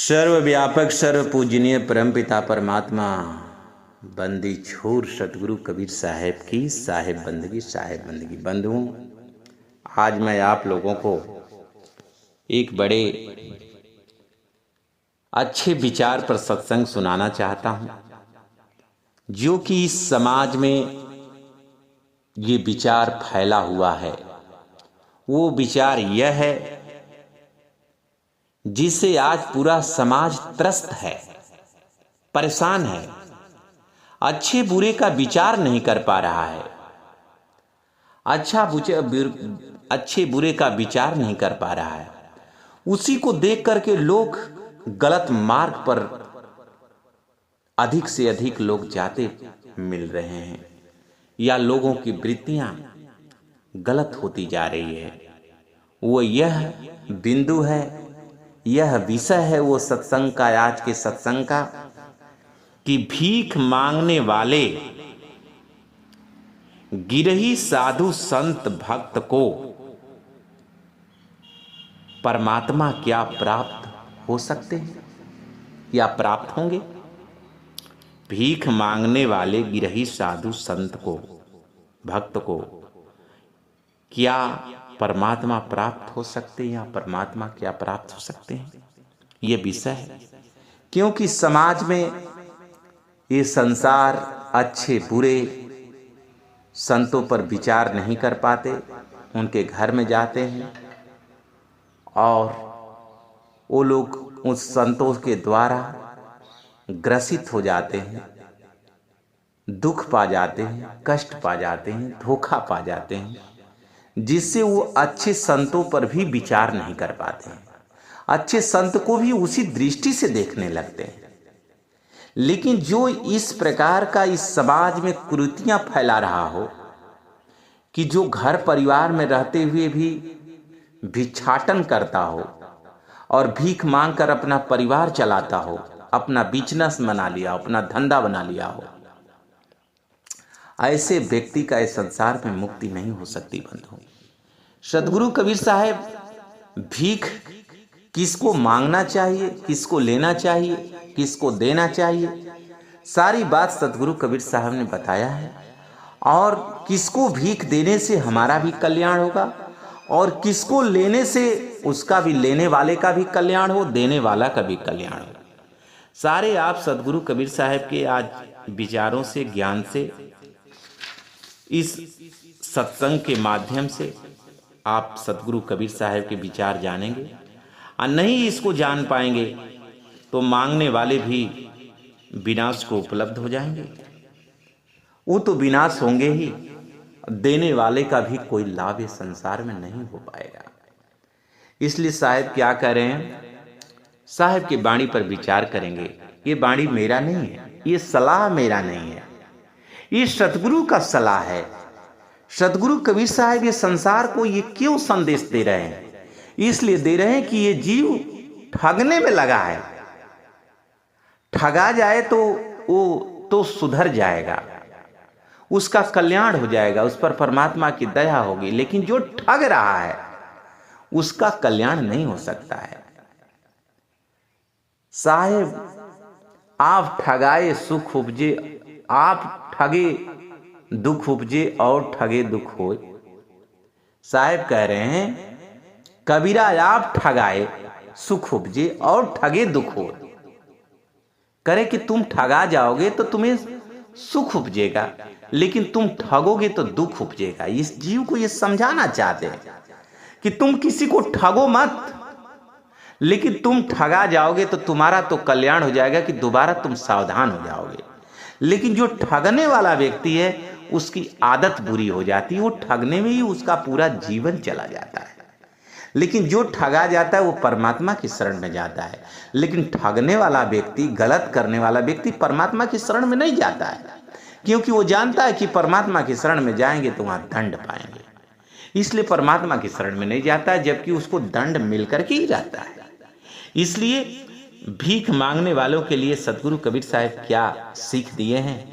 सर्वव्यापक सर्व पूजनीय परमपिता परमात्मा बंदी छोर सतगुरु कबीर साहेब की साहेब बंदगी बंधुओं, आज मैं आप लोगों को एक बड़े अच्छे विचार पर सत्संग सुनाना चाहता हूं, जो कि इस समाज में ये विचार फैला हुआ है। वो विचार यह है जिससे आज पूरा समाज त्रस्त है, परेशान है, अच्छे बुरे का विचार नहीं कर पा रहा है, अच्छे बुरे का विचार नहीं कर पा रहा है। उसी को देख करके लोग गलत मार्ग पर अधिक से अधिक लोग जाते मिल रहे हैं, या लोगों की वृत्तियां गलत होती जा रही है। वो यह बिंदु है, यह विषय है वो सत्संग का, आज के सत्संग का, कि भीख मांगने वाले गिरही साधु संत भक्त को परमात्मा क्या प्राप्त हो सकते हैं या प्राप्त होंगे। भीख मांगने वाले गिरही साधु संत को, भक्त को क्या परमात्मा प्राप्त हो सकते हैं या परमात्मा क्या प्राप्त हो सकते हैं, ये विषय है। क्योंकि समाज में ये संसार अच्छे बुरे संतों पर विचार नहीं कर पाते, उनके घर में जाते हैं और वो लोग उस संतों के द्वारा ग्रसित हो जाते हैं, दुख पा जाते हैं, कष्ट पा जाते हैं, धोखा पा जाते हैं, जिससे वो अच्छे संतों पर भी विचार नहीं कर पाते हैं, अच्छे संत को भी उसी दृष्टि से देखने लगते हैं। लेकिन जो इस प्रकार का इस समाज में कुरीतियां फैला रहा हो कि जो घर परिवार में रहते हुए भी भिक्षाटन करता हो और भीख मांग कर अपना परिवार चलाता हो, अपना बिजनेस बना लिया, अपना धंधा बना लिया हो, ऐसे व्यक्ति का इस संसार में मुक्ति नहीं हो सकती। बंधु, सतगुरु कबीर साहब भीख किसको मांगना चाहिए, किसको लेना चाहिए, किसको देना चाहिए, सारी बात सतगुरु कबीर साहब ने बताया है। और किसको भीख देने से हमारा भी कल्याण होगा और किसको लेने से उसका भी, लेने वाले का भी कल्याण हो, देने वाला का भी कल्याण हो। सारे आप सतगुरु कबीर साहब के आज विचारों से, ज्ञान से, इस सत्संग के माध्यम से आप सतगुरु कबीर साहब के विचार जानेंगे। और नहीं इसको जान पाएंगे तो मांगने वाले भी विनाश को उपलब्ध हो जाएंगे। वो तो विनाश होंगे ही, देने वाले का भी कोई लाभ इस संसार में नहीं हो पाएगा। इसलिए साहब क्या कह रहे हैं, साहब की वाणी पर विचार करेंगे। ये वाणी मेरा नहीं है, ये सलाह मेरा नहीं है, ये सतगुरु का सलाह है। सतगुरु कबीर साहब ये संसार को ये क्यों संदेश दे रहे हैं, इसलिए दे रहे हैं कि ये जीव ठगने में लगा है। ठगा जाए तो वो तो सुधर जाएगा, उसका कल्याण हो जाएगा, उस पर परमात्मा की दया होगी। लेकिन जो ठग रहा है उसका कल्याण नहीं हो सकता है। साहेब आप ठगाए सुख उपजे, आप ठगे दुख उपजे और ठगे दुख होए। साहेब कह रहे हैं कबीरा आप ठगाए सुख उपजे और ठगे दुख होए। करे कि तुम ठगा जाओगे तो तुम्हें सुख उपजेगा, लेकिन तुम ठगोगे तो दुख उपजेगा। इस जीव को ये समझाना चाहते हैं कि तुम किसी को ठगो मत, लेकिन तुम ठगा जाओगे तो तुम्हारा तो कल्याण हो जाएगा कि दोबारा तुम सावधान हो जाओगे। लेकिन जो ठगने वाला व्यक्ति है उसकी आदत बुरी हो जाती है, वो ठगने में ही उसका पूरा जीवन चला जाता है। लेकिन जो ठगा जाता है वो परमात्मा की शरण में जाता है। लेकिन ठगने वाला व्यक्ति, गलत करने वाला व्यक्ति परमात्मा की शरण में नहीं जाता है, क्योंकि वो जानता है कि परमात्मा की शरण में जाएंगे तो वहां दंड पाएंगे, इसलिए परमात्मा की शरण में नहीं जाता है, जबकि उसको दंड मिलकर के ही जाता है। इसलिए भीख मांगने वालों के लिए सतगुरु कबीर साहब क्या सीख दिए हैं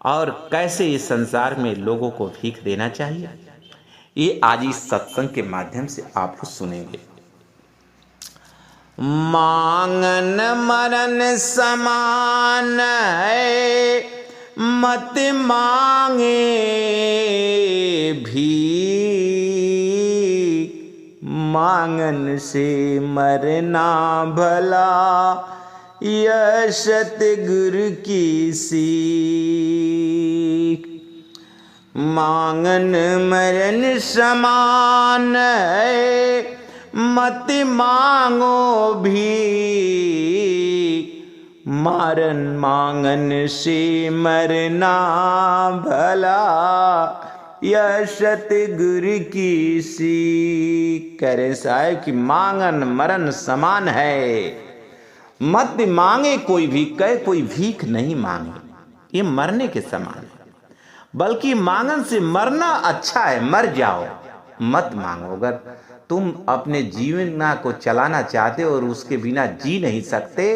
और कैसे इस संसार में लोगों को भीख देना चाहिए, ये आज इस सत्संग के माध्यम से आप सुनेंगे। मांगन मरण समान है, मत मांगे भीख। मांगन से मरना भला, यह सतगुरु की सीख। मांगन मरण समान है, मत मांगो भीख। मांगन से मरना भला, यह सतगुरु की सीख। कह रहे साहब कि मांगन मरण समान है, मत मांगे कोई भीख। कहे कोई भीख नहीं मांगे, ये मरने के समान है। बल्कि मांगन से मरना अच्छा है, मर जाओ, मत मांगो। अगर तुम अपने जीवन को चलाना चाहते हो और उसके बिना जी नहीं सकते,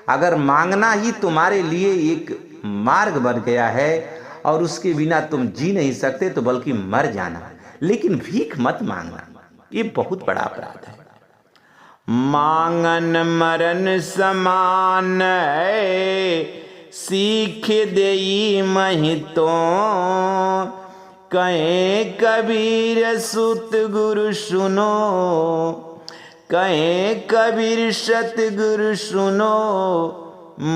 अगर मांगना ही तुम्हारे लिए एक मार्ग बन गया है और उसके बिना तुम जी नहीं सकते, तो बल्कि मर जाना, लेकिन भीख मत मांगना, ये बहुत बड़ा अपराध है। मांगन मरण समान है, सीख देई महितो। कहे कबीर सुत गुरु सुनो, कहे कबीर सतगुरु सुनो।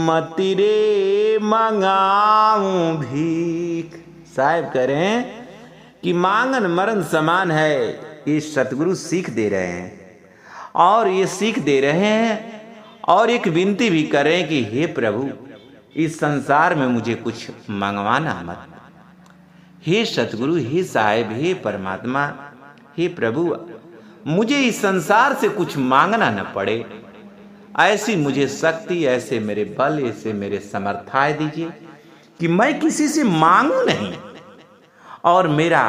मति रे मंगाऊं भीख। साहब करें कि मांगन मरण समान है, ये सतगुरु सीख दे रहे हैं। और ये सीख दे रहे हैं और एक विनती भी करें कि हे प्रभु, इस संसार में मुझे कुछ मंगवाना मत। हे सतगुरु, हे साहेब, हे परमात्मा, हे प्रभु, मुझे इस संसार से कुछ मांगना न पड़े। ऐसी मुझे शक्ति, ऐसे मेरे बल, ऐसे मेरे समर्थाय दीजिए कि मैं किसी से मांगू नहीं और मेरा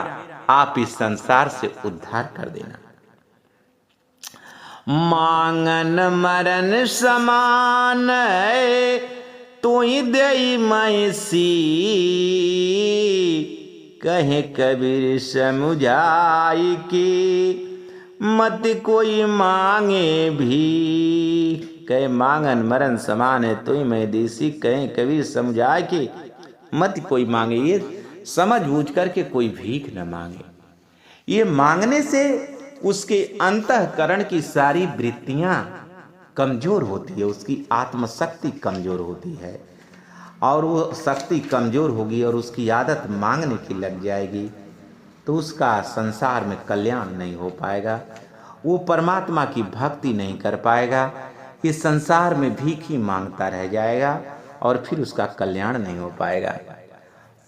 आप इस संसार से उद्धार कर देना। मांगन मरण समान है, तू ही दई मैसी। कहे कबीर समुझाई की, मत कोई मांगे भी। कहे मांगन मरण समान है, तो ही मैं देसी। कहे कबीर समझाए कि मत कोई मांगे, ये समझ बूझ करके कोई भीख न मांगे। ये मांगने से उसके अंतःकरण की सारी वृत्तियां कमजोर होती है, उसकी आत्मशक्ति कमजोर होती है और वो शक्ति कमजोर होगी और उसकी आदत मांगने की लग जाएगी, तो उसका संसार में कल्याण नहीं हो पाएगा, वो परमात्मा की भक्ति नहीं कर पाएगा। इस संसार में भीख ही मांगता रह जाएगा और फिर उसका कल्याण नहीं हो पाएगा।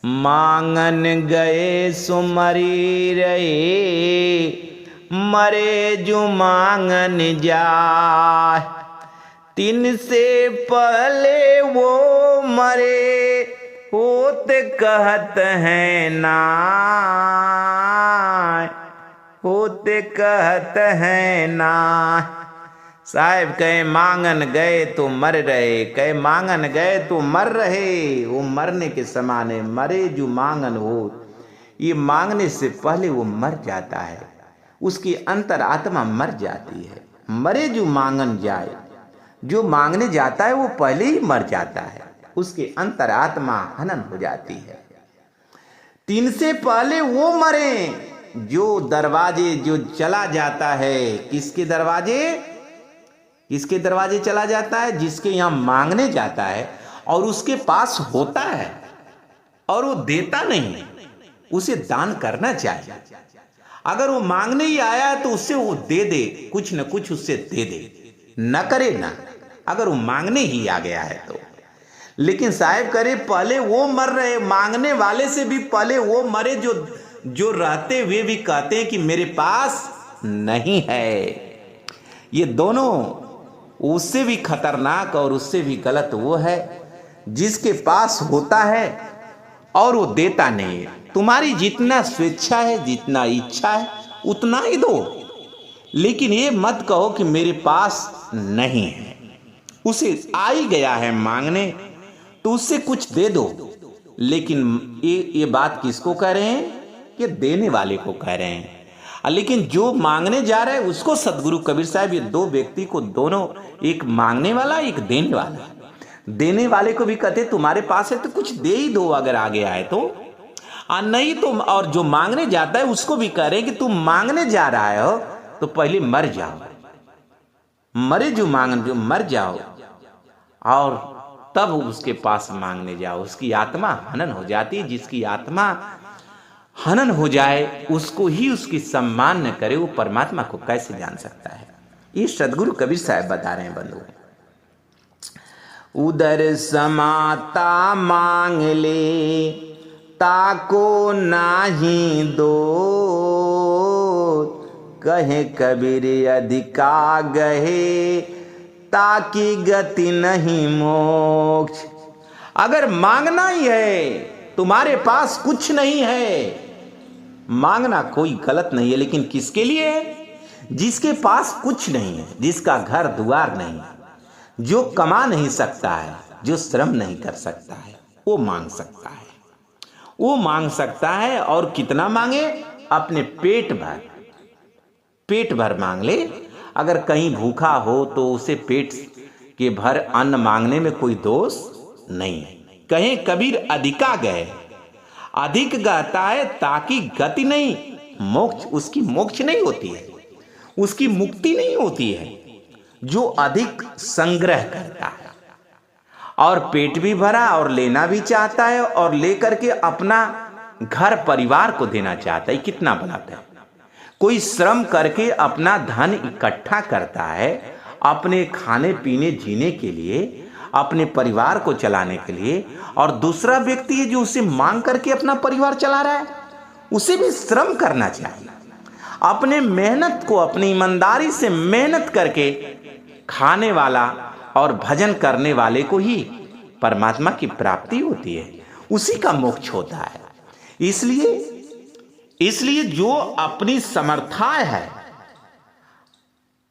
मांगन गए सुमरी रहे, मरे जो मांगन जाए। तीन से पहले वो मरे, होते कहत हैं ना, होते कहत हैं ना। साहब कहे मांगन गए तो मर रहे, कहे मांगन गए तो मर रहे, वो मरने के समान है। मरे जो मांगन हो, ये मांगने से पहले वो मर जाता है, उसकी अंतरात्मा मर जाती है। मरे जो मांगन जाए, जो मांगने जाता है वो पहले ही मर जाता है, उसकी अंतरात्मा हनन हो जाती है। तीन से पहले वो मरे जो दरवाजे जो चला जाता है। किसके दरवाजे, किसके दरवाजे चला जाता है? जिसके यहाँ मांगने जाता है और उसके पास होता है और वो देता नहीं, उसे दान करना चाहिए। अगर वो मांगने ही आया है तो उससे वो दे दे, कुछ न कुछ उससे दे दे, न करे ना, अगर वो मांगने ही आ गया है तो। लेकिन साहब करे पहले वो मर रहे, मांगने वाले से भी पहले वो मरे जो रहते हुए भी कहते हैं कि मेरे पास नहीं है। ये दोनों उससे भी खतरनाक और उससे भी गलत वो है जिसके पास होता है और वो देता नहीं है। तुम्हारी जितना स्वेच्छा है, जितना इच्छा है, उतना ही दो, लेकिन ये मत कहो कि मेरे पास नहीं है। उसे आ ही गया है मांगने तो उससे कुछ दे दो। लेकिन ये बात किसको कह रहे हैं? कि देने वाले को कह रहे हैं। लेकिन जो मांगने जा रहा है उसको सदगुरु कबीर साहब, ये दो व्यक्ति को, दोनों, एक मांगने वाला एक देने वाला, देने वाले को भी कहते तुम्हारे पास है तो कुछ दे ही दो अगर आगे आए तो, नहीं तो, और जो मांगने जाता है उसको भी कह रहे कि तुम मांगने जा रहा हो तो पहले मर जाओ, मरे जो मर जाओ और तब उसके पास मांगने जाओ। उसकी आत्मा हनन हो जाती है। जिसकी आत्मा हनन हो जाए उसको ही उसकी सम्मान न करे, वो परमात्मा को कैसे जान सकता है। ये सदगुरु कबीर साहब बता रहे हैं बंधु। उदर समाता मांग ले ताको नाही दो, कहे कबीर अधिका गहे ताकि गति नहीं मोक्ष। अगर मांगना ही है, तुम्हारे पास कुछ नहीं है, मांगना कोई गलत नहीं है, लेकिन किसके लिए है? जिसके पास कुछ नहीं है, जिसका घर द्वार नहीं, जो कमा नहीं सकता है, जो श्रम नहीं कर सकता है, वो मांग सकता है। वो मांग सकता है और कितना मांगे? अपने पेट भर, पेट भर मांग ले। अगर कहीं भूखा हो तो उसे पेट के भर अन्न मांगने में कोई दोष नहीं है। कहें कबीर अधिका गए, अधिक गाता है ताकि गति नहीं मोक्ष, उसकी मोक्ष नहीं होती है, उसकी मुक्ति नहीं होती है। जो अधिक संग्रह करता है और पेट भी भरा और लेना भी चाहता है और लेकर के अपना घर परिवार को देना चाहता है, कितना बात है। कोई श्रम करके अपना धन इकट्ठा करता है अपने खाने पीने जीने के लिए, अपने परिवार को चलाने के लिए, और दूसरा व्यक्ति है जो उसे मांग करके अपना परिवार चला रहा है, उसे भी श्रम करना चाहिए। अपने मेहनत को, अपनी ईमानदारी से मेहनत करके खाने वाला और भजन करने वाले को ही परमात्मा की प्राप्ति होती है, उसी का मोक्ष होता है। इसलिए जो अपनी समर्थाएं है,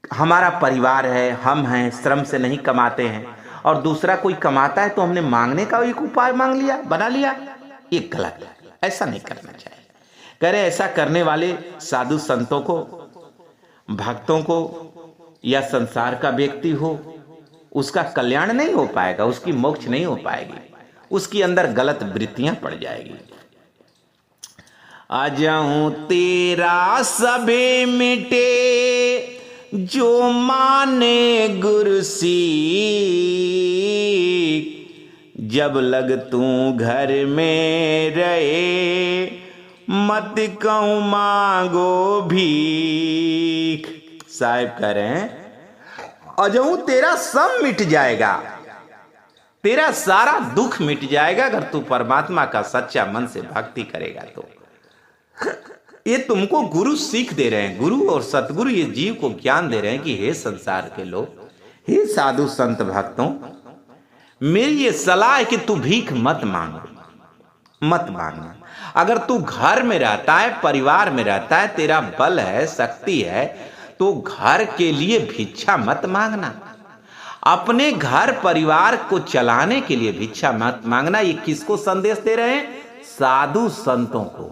हमारा परिवार है, हम हैं, श्रम से नहीं कमाते हैं, और दूसरा कोई कमाता है तो हमने मांगने का एक उपाय मांग लिया, बना लिया, ये गलत है। ऐसा नहीं करना चाहिए। कह रहे ऐसा करने वाले साधु संतों को, भक्तों को या संसार का व्यक्ति हो, उसका कल्याण नहीं हो पाएगा, उसकी मोक्ष नहीं हो पाएगी, उसके अंदर गलत वृत्तियां पड़ जाएगी। अजहूं तेरा सबे मिटे जो माने गुरु सीख, जब लग तू घर में रहे मत कहूं मांगो भीख। साहब कह रहे हैं अजहूं तेरा सब मिट जाएगा, तेरा सारा दुख मिट जाएगा अगर तू परमात्मा का सच्चा मन से भक्ति करेगा तो। ये तुमको गुरु सीख दे रहे हैं, गुरु और सतगुरु ये जीव को ज्ञान दे रहे हैं कि हे संसार के लोग, हे साधु संत भक्तों, मेरी ये सलाह है कि तू भीख मत मांगो, मत मांगना। अगर तू घर में रहता है, परिवार में रहता है, तेरा बल है, शक्ति है, तो घर के लिए भिक्षा मत मांगना। अपने घर परिवार को चलाने के लिए भिक्षा मत मांगना। ये किसको संदेश दे रहे हैं? साधु संतों को।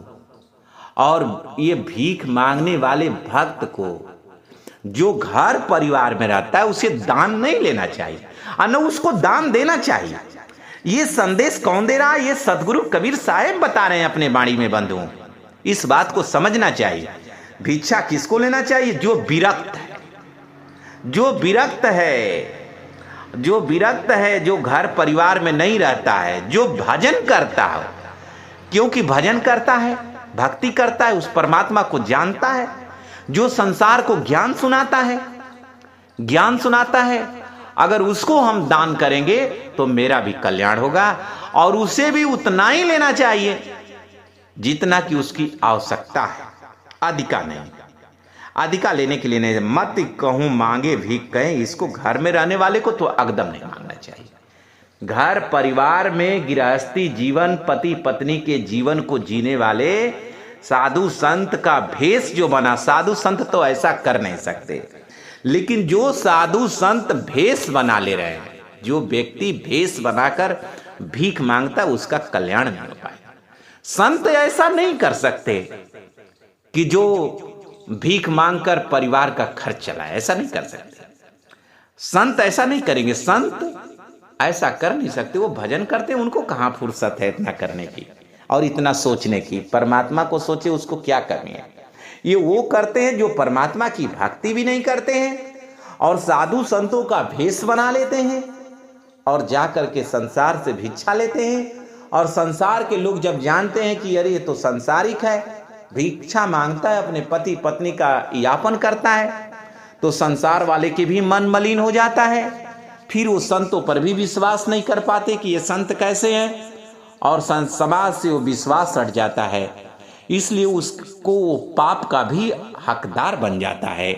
और ये भीख मांगने वाले भक्त को, जो घर परिवार में रहता है, उसे दान नहीं लेना चाहिए और न उसको दान देना चाहिए। ये संदेश कौन दे रहा है? ये सदगुरु कबीर साहब बता रहे हैं अपने वाणी में बंधुओं। इस बात को समझना चाहिए। भिक्षा किसको लेना चाहिए? जो विरक्त है, जो विरक्त है, जो विरक्त है, जो घर परिवार में नहीं रहता है, जो भजन करता हो, क्योंकि भजन करता है, भक्ति करता है, उस परमात्मा को जानता है, जो संसार को ज्ञान सुनाता है, ज्ञान सुनाता है। अगर उसको हम दान करेंगे तो मेरा भी कल्याण होगा, और उसे भी उतना ही लेना चाहिए जितना कि उसकी आवश्यकता है, अधिका नहीं। अधिका लेने के लिए नहीं। मत कहूं मांगे भीख कहें, इसको घर में रहने वाले को तो एकदम नहीं मांगना चाहिए। घर परिवार में गृहस्थी जीवन, पति पत्नी के जीवन को जीने वाले साधु संत का भेष जो बना, साधु संत तो ऐसा कर नहीं सकते, लेकिन जो साधु संत भेष बना ले रहे हैं, जो व्यक्ति भेष बनाकर भीख मांगता, उसका कल्याण नहीं हो पाएगा। संत ऐसा नहीं कर सकते कि जो भीख मांगकर परिवार का खर्च चलाए, ऐसा नहीं कर सकते। संत ऐसा नहीं करेंगे, संत ऐसा कर नहीं सकते। वो भजन करते, उनको कहाँ फुर्सत है इतना करने की और इतना सोचने की। परमात्मा को सोचे उसको क्या करनी है। ये वो करते हैं जो परमात्मा की भक्ति भी नहीं करते हैं और साधु संतों का भेष बना लेते हैं और जा करके संसार से भिक्षा लेते हैं। और संसार के लोग जब जानते हैं कि अरे ये तो संसारिक है, भिक्षा मांगता है, अपने पति पत्नी का यापन करता है, तो संसार वाले के भी मन मलिन हो जाता है। फिर वो संतों पर भी विश्वास नहीं कर पाते कि ये संत कैसे हैं, और समाज से वो विश्वास हट जाता है। इसलिए उसको वो पाप का भी हकदार बन जाता है,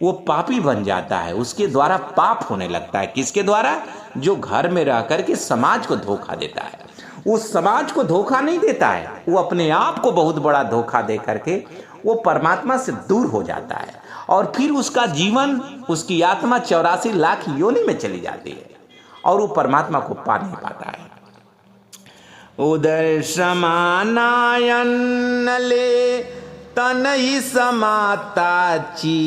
वो पापी बन जाता है। उसके द्वारा पाप होने लगता है। किसके द्वारा? जो घर में रह करके समाज को धोखा देता है। वो समाज को धोखा नहीं देता है, वो अपने आप को बहुत बड़ा धोखा दे करके वो परमात्मा से दूर हो जाता है और फिर उसका जीवन, उसकी आत्मा 84 लाख योनि में चली जाती है और वो परमात्मा को पा नहीं पाता है। उदर समानायन ले तनहि समाता ची,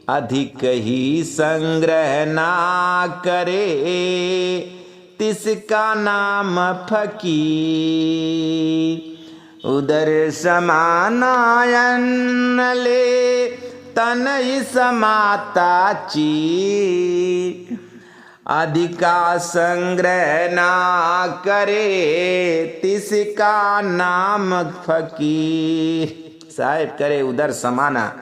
अधिक ही संग्रह ना करे तिसका नाम फकीर। उदर समानायन ले तनहि समाता ची, अधिका संग्रह ना करे तिसका नाम फकीर। साहेब करे उधर समाना,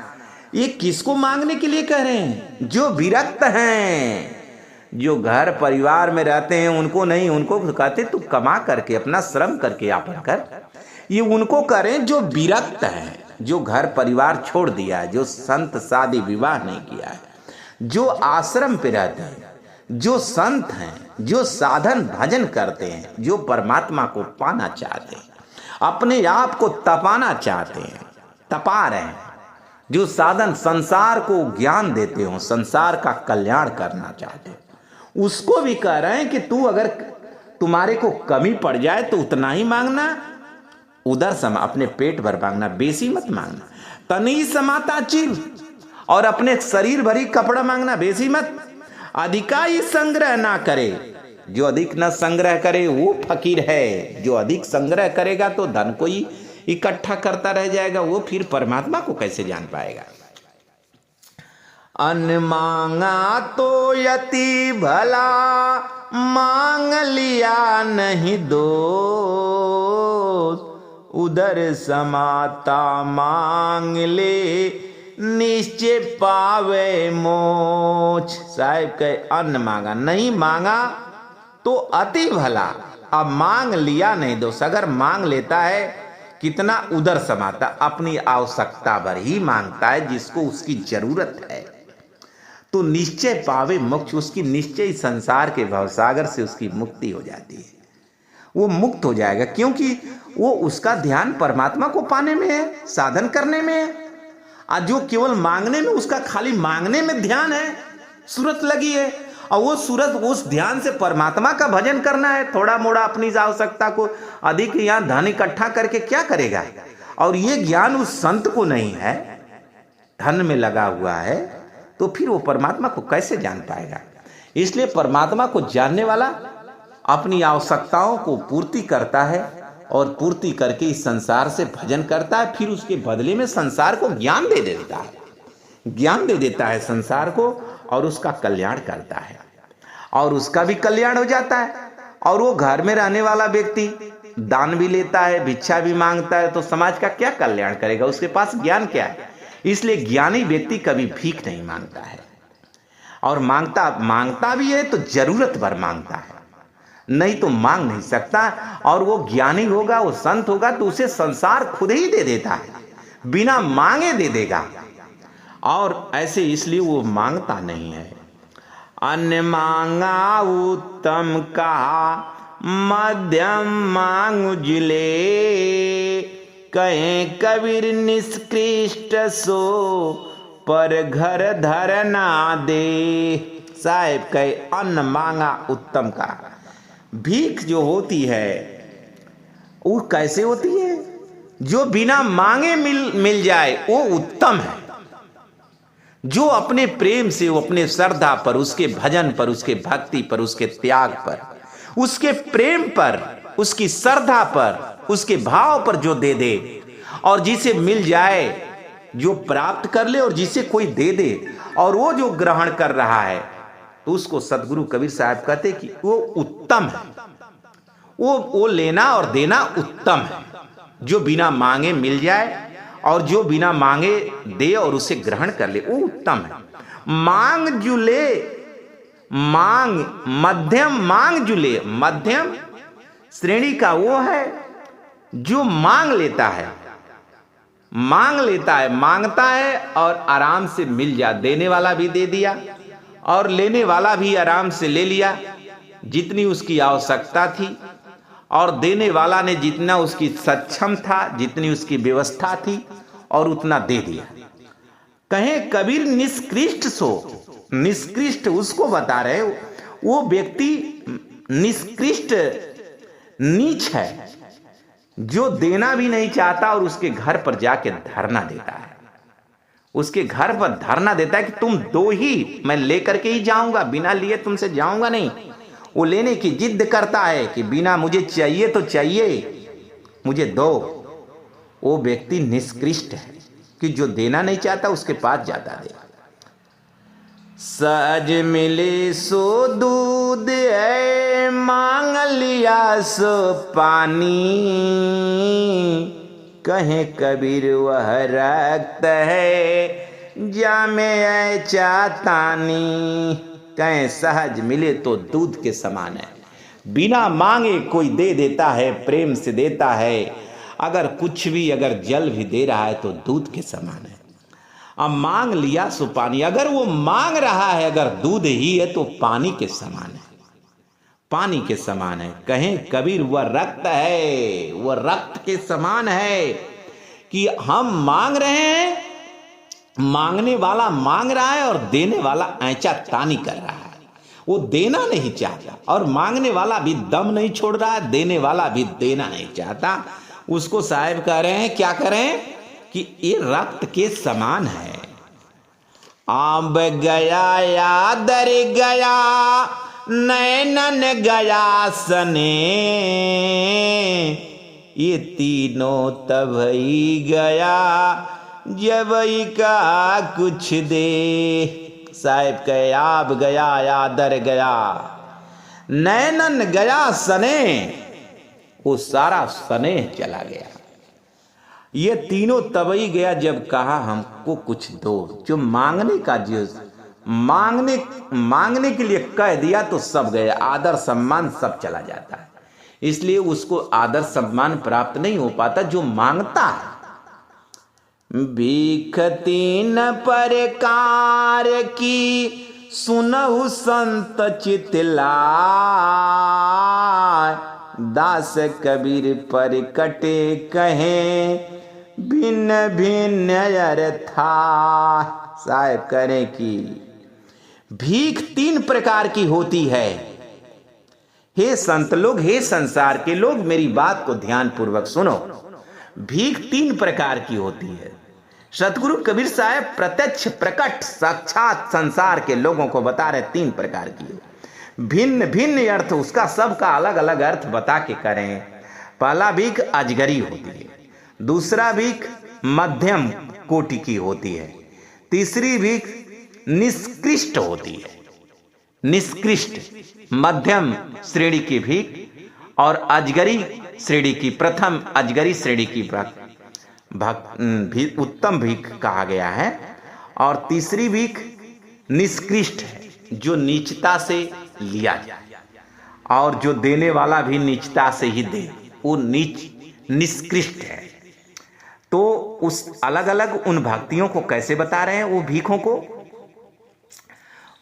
ये किसको मांगने के लिए कह रहे हैं? जो विरक्त हैं, जो घर परिवार में रहते हैं उनको नहीं, उनको कहते तू कमा करके अपना श्रम करके यापन कर। ये उनको करें जो विरक्त हैं, जो घर परिवार छोड़ दिया है, जो संत शादी विवाह नहीं किया है, जो आश्रम पे रहते हैं, जो संत हैं, जो साधन भजन करते हैं, जो परमात्मा को पाना चाहते हैं, अपने आप को तपाना चाहते हैं, तपा रहे हैं, जो साधन संसार को ज्ञान देते हो, संसार का कल्याण करना चाहते हो, उसको भी कह रहे हैं कि तू अगर तुम्हारे को कमी पड़ जाए तो उतना ही मांगना, उधर समा, अपने पेट भर मांगना, बेसी मत मांगना। तनी समाता चिर, और अपने शरीर भरी कपड़ा मांगना, बेसी मत। अधिकाई संग्रह ना करे, जो अधिक न संग्रह करे वो फकीर है। जो अधिक संग्रह करेगा तो धन को ही इकट्ठा करता रह जाएगा, वो फिर परमात्मा को कैसे जान पाएगा। अन्न मांगा तो यति भला, मांग लिया नहीं दोष, उधर समाता मांग ले निश्चय पावे मोच। साहिब कहे अन्न मांगा, नहीं मांगा तो अति भला, अब मांग लिया नहीं दोष। अगर मांग लेता है कितना, उधर समाता, अपनी आवश्यकता भर ही मांगता है, जिसको उसकी जरूरत है, तो निश्चय पावे मोक्ष। उसकी निश्चय संसार के भवसागर से उसकी मुक्ति हो जाती है, वो मुक्त हो जाएगा, क्योंकि वो उसका ध्यान परमात्मा को पाने में है, साधन करने में है। और जो केवल मांगने में, उसका खाली मांगने में ध्यान है, सूरत लगी है, और वो सूरत, उस ध्यान से परमात्मा का भजन करना है। थोड़ा मोड़ा अपनी आवश्यकता को अधिक यहाँ धन इकट्ठा करके क्या करेगा? और ये ज्ञान उस संत को नहीं है, धन में लगा हुआ है, तो फिर वो परमात्मा को कैसे जान पाएगा? इसलिए परमात्मा को जानने वाला अपनी आवश्यकताओं को पूर्ति करता है और पूर्ति करके इस संसार से भजन करता है। फिर उसके बदले में संसार को ज्ञान दे देता है, ज्ञान दे देता है संसार को, और उसका कल्याण करता है, और उसका भी कल्याण हो जाता है। और वो घर में रहने वाला व्यक्ति दान भी लेता है, भिक्षा भी मांगता है, तो समाज का क्या कल्याण करेगा? उसके पास ज्ञान क्या है? इसलिए ज्ञानी व्यक्ति कभी भीख नहीं मांगता है, और मांगता भी है तो जरूरत भर मांगता है, नहीं तो मांग नहीं सकता। और वो ज्ञानी होगा, वो संत होगा, तो उसे संसार खुद ही दे देता है, बिना मांगे दे देगा। और ऐसे इसलिए वो मांगता नहीं है। अन्न मांगा उत्तम कहा, मध्यम मांग उजले, कहें कबीर निष्कृष्ट सो, पर घर धर ना दे। साहेब कहे अन्न मांगा उत्तम कहा। भीख जो होती है वो कैसे होती है? जो बिना मांगे मिल जाए वो उत्तम है। जो अपने प्रेम से, वो अपने श्रद्धा पर, उसके भजन पर, उसके भक्ति पर, उसके त्याग पर, उसके प्रेम पर, उसकी श्रद्धा पर, उसके भाव पर जो दे दे, और जिसे मिल जाए, जो प्राप्त कर ले और जिसे कोई दे दे और वो जो ग्रहण कर रहा है, तो उसको सदगुरु कबीर साहब कहते कि वो उत्तम है। वो लेना और देना उत्तम है। जो बिना मांगे मिल जाए और जो बिना मांगे दे और उसे ग्रहण कर ले, वो उत्तम है। मांग जुले, मांग मध्यम, मांग जुले मध्यम श्रेणी का वो है जो मांग लेता है, मांग लेता है, मांगता है और आराम से मिल जा। देने वाला भी दे दिया और लेने वाला भी आराम से ले लिया, जितनी उसकी आवश्यकता थी, और देने वाला ने जितना उसकी सक्षम था, जितनी उसकी व्यवस्था थी, और उतना दे दिया। कहें कबीर निष्कृष्ट सो, निष्कृष्ट उसको बता रहे, वो व्यक्ति निष्कृष्ट नीच है जो देना भी नहीं चाहता और उसके घर पर जाके धरना देता है। उसके घर पर धरना देता है कि तुम दो ही, मैं लेकर के ही जाऊंगा, बिना लिए तुमसे जाऊंगा नहीं। वो लेने की जिद करता है कि बिना, मुझे चाहिए तो चाहिए, मुझे दो। वो व्यक्ति निष्कृष्ट है कि जो देना नहीं चाहता उसके पास जाता दे। सहज मिले सो दूध है, मांग लिया सो पानी, कहें कबीर वह रक्त है, जामे चातानी। कहें सहज मिले तो दूध के समान है। बिना मांगे कोई दे देता है, प्रेम से देता है। अगर कुछ भी, अगर जल भी दे रहा है तो दूध के समान है। अब मांग लिया सो पानी, अगर वो मांग रहा है, अगर दूध ही है तो पानी के समान है, पानी के समान है। कहें कबीर वह रक्त है, वह रक्त के समान है कि हम मांग रहे हैं, मांगने वाला मांग रहा है और देने वाला ऐंचा तानी कर रहा है। वो देना नहीं चाहता और मांगने वाला भी दम नहीं छोड़ रहा है, देने वाला भी देना नहीं चाहता। उसको साहब कह रहे हैं, क्या करें कि ये रक्त के समान है। आंब गया या दर गया, नैनन गया सने, ये तीनों तब ही गया जब का कुछ दे। साहिब कहे आब गया या दर गया, नैनन गया सने, वो सारा सने चला गया। ये तीनों तभी गया जब कहा हमको कुछ दो। जो मांगने का, जो मांगने के लिए कह दिया तो सब गया, आदर सम्मान सब चला जाता है। इसलिए उसको आदर सम्मान प्राप्त नहीं हो पाता जो मांगता है। भीख तीन प्रकार की सुनहु संत चितलाय, दास कबीर पर कटे कहें भिन्न भिन्न अर्था। साहब करें कि भीख तीन प्रकार की होती है। हे संत लोग, हे संसार के लोग, मेरी बात को ध्यान पूर्वक सुनो। भीख तीन प्रकार की होती है। सतगुरु कबीर साहब प्रत्यक्ष प्रकट साक्षात संसार के लोगों को बता रहे तीन प्रकार की। भिन्न भिन्न अर्थ, उसका सबका अलग अलग अर्थ बता के करें। पहला भीख अजगरी होती है, दूसरा भीख मध्यम कोटि की होती है, तीसरी भीख निष्कृष्ट होती है। निष्कृष्ट मध्यम श्रेणी की भीख और अजगरी श्रेणी की, प्रथम अजगरी श्रेणी की उत्तम भीख कहा गया है। और तीसरी भीख निष्कृष्ट है, जो नीचता से लिया जाए और जो देने वाला भी नीचता से ही दे, वो निष्कृष्ट है। तो उस अलग अलग उन भक्तियों को कैसे बता रहे हैं वो भीखों को।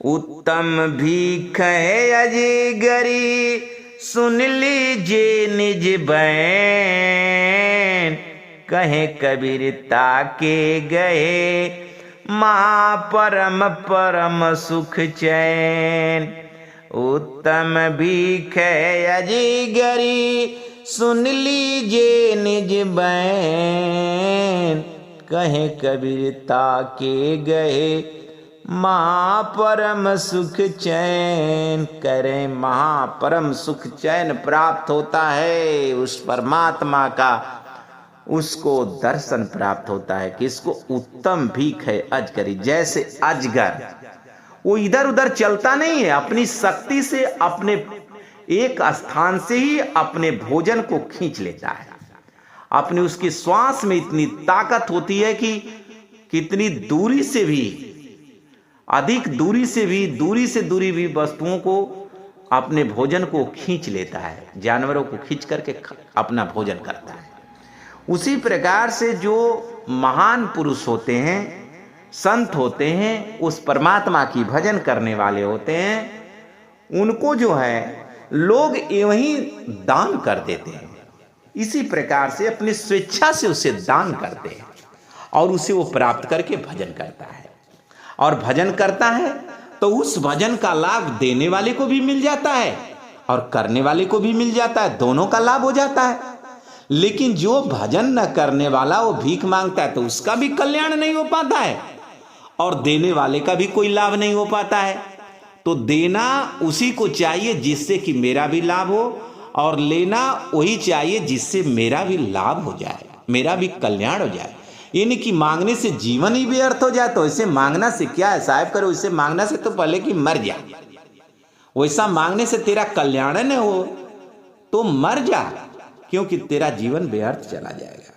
उत्तम भीख है अजगरी, सुन लीजिए निज बैन, कहे कबीर ताके गए महापरम परम सुख चैन। उत्तम भीख है अजगरी, सुन लीजिए निज बैन, कहे कबीर ताके गए महापरम सुख चैन। करें महापरम सुख चैन प्राप्त होता है उस परमात्मा का, उसको दर्शन प्राप्त होता है कि इसको उत्तम भीख है अजगरी। जैसे अजगर वो इधर उधर चलता नहीं है, अपनी शक्ति से अपने एक स्थान से ही अपने भोजन को खींच लेता है। अपनी उसकी श्वास में इतनी ताकत होती है कि कितनी दूरी से भी, अधिक दूरी से दूरी भी वस्तुओं को, अपने भोजन को खींच लेता है, जानवरों को खींच करके अपना भोजन करता है। उसी प्रकार से जो महान पुरुष होते हैं, संत होते हैं, उस परमात्मा की भजन करने वाले होते हैं, उनको जो है लोग यूं ही दान कर देते हैं। इसी प्रकार से अपनी स्वेच्छा से उसे दान करते हैं और उसे वो प्राप्त करके भजन करता है। और भजन करता है तो उस भजन का लाभ देने वाले को भी मिल जाता है और करने वाले को भी मिल जाता है, दोनों का लाभ हो जाता है। लेकिन जो भजन न करने वाला वो भीख मांगता है तो उसका भी कल्याण नहीं हो पाता है और देने वाले का भी कोई लाभ नहीं हो पाता है। तो देना उसी को चाहिए जिससे कि मेरा भी लाभ हो, और लेना वही चाहिए जिससे मेरा भी लाभ हो जाए, मेरा भी कल्याण हो जाए। यानी कि मांगने से जीवन ही व्यर्थ हो जाए तो ऐसे मांगना से क्या है साहब करो, इसे मांगना से तो पहले कि मर जा। वैसा मांगने से तेरा कल्याण न हो तो मर जा, क्योंकि तेरा जीवन व्यर्थ चला जाएगा।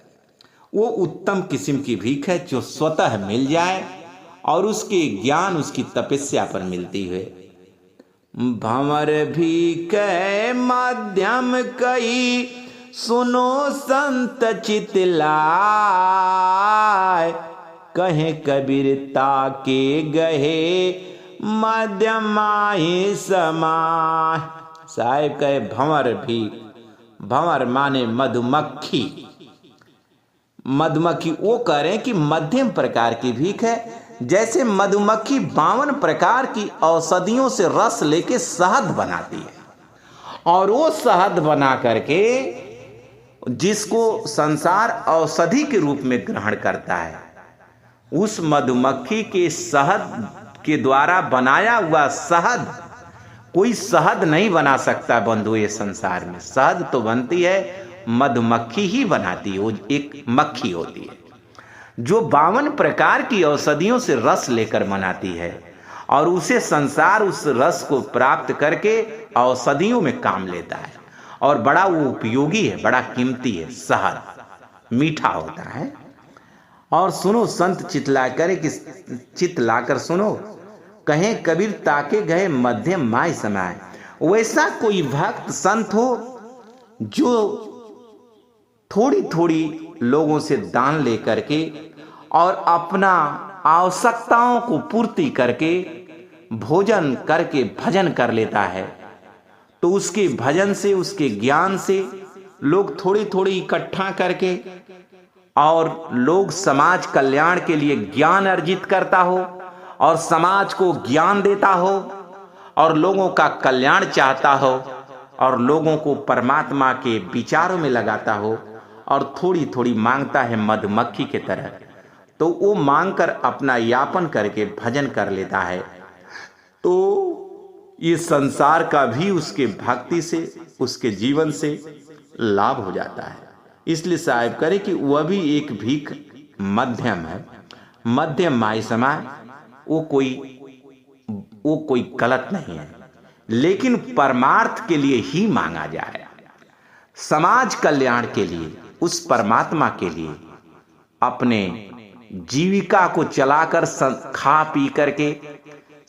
वो उत्तम किस्म की भीख है जो स्वतः मिल जाए और उसके ज्ञान उसकी तपस्या पर मिलती है। भंवर भीख माध्यम कई सुनो संत चित लाय, कहे कबीर ताके गहे मध्यमाही समाय। साहेब कहे भंवर भीख, भंवर माने मधुमक्खी, मधुमक्खी वो कह रहे हैं कि मध्यम प्रकार की भीख है। जैसे मधुमक्खी 52 प्रकार की औषधियों से रस लेके शहद बनाती है और वो शहद बना करके जिसको संसार औषधि के रूप में ग्रहण करता है, उस मधुमक्खी के शहद के द्वारा बनाया हुआ शहद कोई शहद नहीं बना सकता बंधु। ये संसार में शहद तो बनती है मधुमक्खी ही बनाती है, वो एक मक्खी होती है जो 52 प्रकार की औषधियों से रस लेकर बनाती है और उसे संसार उस रस को प्राप्त करके औषधियों में काम लेता है और बड़ा वो उपयोगी है, बड़ा कीमती है। शहद मीठा होता है। और सुनो संत चितला करे कि चित लाकर सुनो, कहें कबीर ताके गए मध्यम माय समाय। वैसा कोई भक्त संत हो जो थोड़ी थोड़ी लोगों से दान लेकर के और अपना आवश्यकताओं को पूर्ति करके भोजन करके भजन कर लेता है, तो उसके भजन से, उसके ज्ञान से लोग थोड़ी थोड़ी इकट्ठा करके और लोग समाज कल्याण के लिए ज्ञान अर्जित करता हो और समाज को ज्ञान देता हो और लोगों का कल्याण चाहता हो और लोगों को परमात्मा के विचारों में लगाता हो और थोड़ी थोड़ी मांगता है मधुमक्खी के तरह, तो वो मांगकर अपना यापन करके भजन कर लेता है। तो ये संसार का भी उसके भक्ति से, उसके जीवन से लाभ हो जाता है। इसलिए साहिब करे कि वह भी एक भीख मध्यम है, मध्यम माय समाय। वो कोई गलत नहीं है, लेकिन परमार्थ के लिए ही मांगा जाए, समाज कल्याण के लिए, उस परमात्मा के लिए, अपने जीविका को चलाकर खा पी करके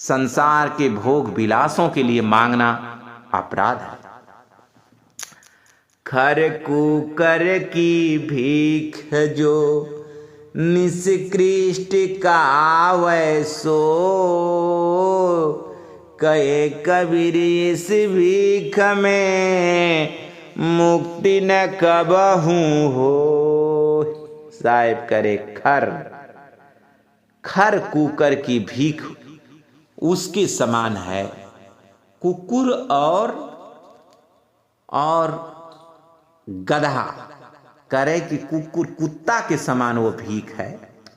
संसार के भोग विलासों के लिए मांगना अपराध है। खर कुकर की भीख जो निष्कृष्ट कावै सो, कहे कबीर इस भीख में मुक्ति न कबहू हो। साहिब करे खर कुकर की भीख उसके समान है। कुकुर और गधा, करे कि कुकुर कुत्ता के समान वो भीख है,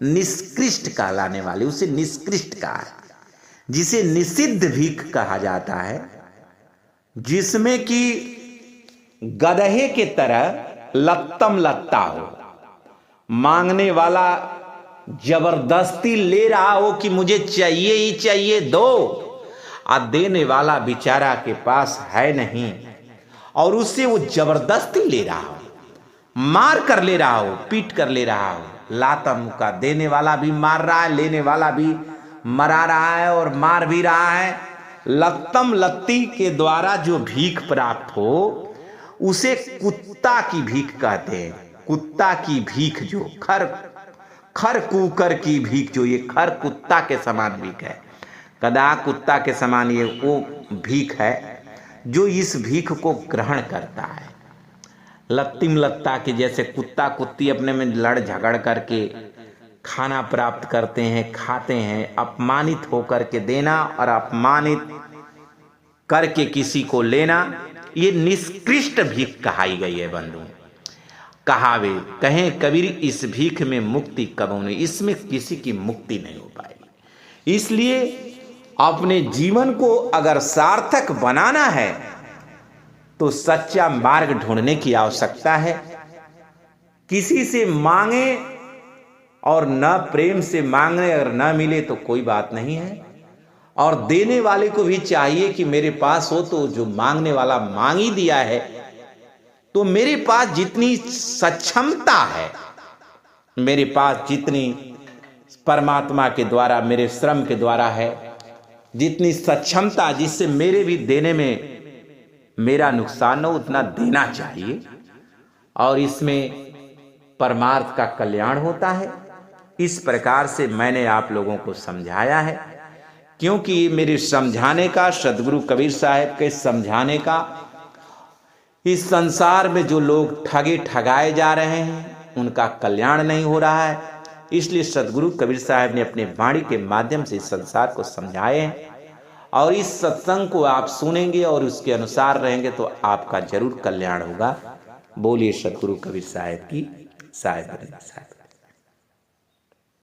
निष्कृष्ट कहलाने वाली, उसे निष्कृष्ट कहा है, जिसे निषिद्ध भीख कहा जाता है, जिसमें कि गधे के तरह लत्तम लत्ता हो, मांगने वाला जबरदस्ती ले रहा हो कि मुझे चाहिए ही चाहिए दो, और देने वाला बेचारा के पास है नहीं और उससे वो जबरदस्ती ले रहा हो, मार कर ले रहा हो, पीट कर ले रहा हो, लाता मुका, देने वाला भी मार रहा है, लेने वाला भी मरा रहा है और मार भी रहा है। लत्तम लत्ती के द्वारा जो भीख प्राप्त हो उसे कुत्ता की भीख कहते हैं। कुत्ता की भीख, जो खर कुकर की भीख, जो ये खर कुत्ता के समान भीख है, गधा कुत्ता के समान ये वो भीख है जो इस भीख को ग्रहण करता है। लत्तिम लत्ता के जैसे कुत्ता कुत्ती अपने में लड़ झगड़ करके खाना प्राप्त करते हैं, खाते हैं, अपमानित होकर के देना और अपमानित करके किसी को लेना, ये निष्कृष्ट भीख कहाई गई है बंधु। कहावे कहें कबीर, इस भीख में मुक्ति कबो नहीं, इसमें किसी की मुक्ति नहीं हो पाएगी। इसलिए अपने जीवन को अगर सार्थक बनाना है तो सच्चा मार्ग ढूंढने की आवश्यकता है। किसी से मांगे और न प्रेम से मांगे, अगर न मिले तो कोई बात नहीं है, और देने वाले को भी चाहिए कि मेरे पास हो, तो जो मांगने वाला मांग ही दिया है तो मेरे पास जितनी सक्षमता है, मेरे पास जितनी परमात्मा के द्वारा, मेरे श्रम के द्वारा है, जितनी सक्षमता जिससे मेरे भी देने में मेरा नुकसान हो, उतना देना चाहिए और इसमें परमार्थ का कल्याण होता है। इस प्रकार से मैंने आप लोगों को समझाया है, क्योंकि मेरे समझाने का, सदगुरु कबीर साहब के समझाने का, इस संसार में जो लोग ठगे ठगाए जा रहे हैं उनका कल्याण नहीं हो रहा है। इसलिए सदगुरु कबीर साहब ने अपने वाणी के माध्यम से इस संसार को समझाए हैं, और इस सत्संग को आप सुनेंगे और उसके अनुसार रहेंगे तो आपका जरूर कल्याण होगा। बोलिए सदगुरु कबीर साहब की साहिब।